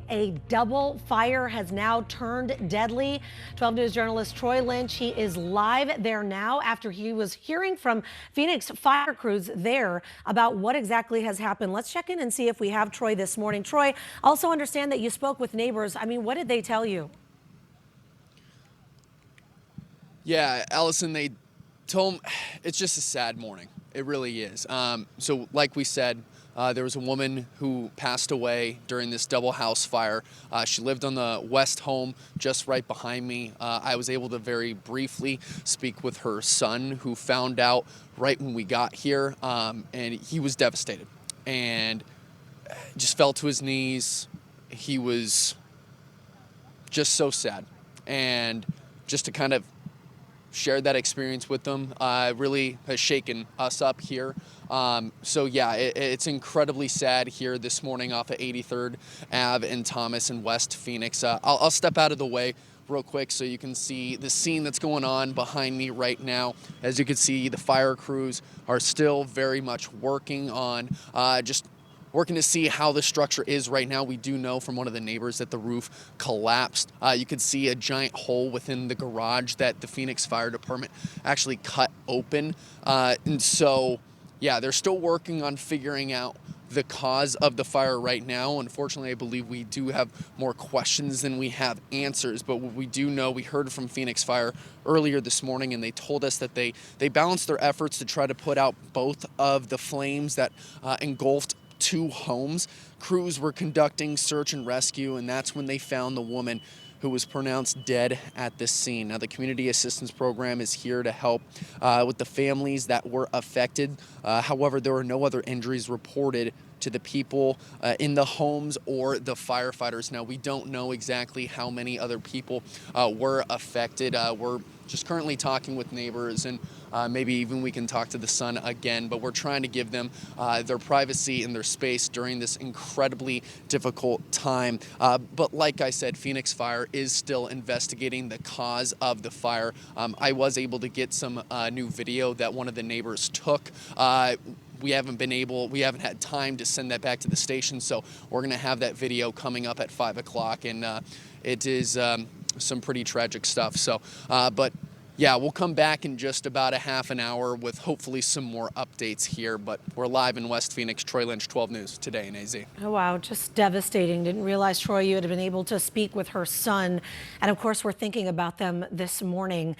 A double fire has now turned deadly. 12 News journalist Troy Lynch, he is live there now after he was hearing from Phoenix fire crews there about what exactly has happened. Let's check in and see if we have Troy this morning. Troy, also understand that you spoke with neighbors. I mean, what did they tell you? Yeah, Allison, they told me it's just a sad morning. It really is. So like we said, there was a woman who passed away during this double house fire. She lived on the west home just right behind me. I was able to very briefly speak with her son, who found out right when we got here, and he was devastated and just fell to his knees. He was just so sad. And just to kind of shared that experience with them really has shaken us up here. So yeah, it's incredibly sad here this morning off of 83rd Ave and Thomas in West Phoenix. I'll step out of the way real quick so you can see the scene that's going on behind me right now. As you can see, the fire crews are still very much working on just working to see how the structure is right now. We do know from one of the neighbors that the roof collapsed. You can see a giant hole within the garage that the Phoenix Fire Department actually cut open. And so, yeah, they're still working on figuring out the cause of the fire right now. Unfortunately, I believe we do have more questions than we have answers, but what we do know, we heard from Phoenix Fire earlier this morning, and they told us that they balanced their efforts to try to put out both of the flames that engulfed two homes. Crews were conducting search and rescue, and that's when they found the woman who was pronounced dead at the scene. Now, the Community Assistance Program is here to help with the families that were affected. However, there were no other injuries reported to the people in the homes or the firefighters. Now, we don't know exactly how many other people were affected. We're just currently talking with neighbors, and maybe even we can talk to the son again, but we're trying to give them their privacy and their space during this incredibly difficult time. But like I said, Phoenix Fire is still investigating the cause of the fire. I was able to get some new video that one of the neighbors took. We haven't had time to send that back to the station, so we're gonna have that video coming up at 5 o'clock, and it is some pretty tragic stuff. So, but yeah, we'll come back in just about a half an hour with hopefully some more updates here, but we're live in West Phoenix. Troy Lynch, 12 News, today in AZ. Oh, wow, just devastating. Didn't realize, Troy, you had been able to speak with her son. And of course, we're thinking about them this morning.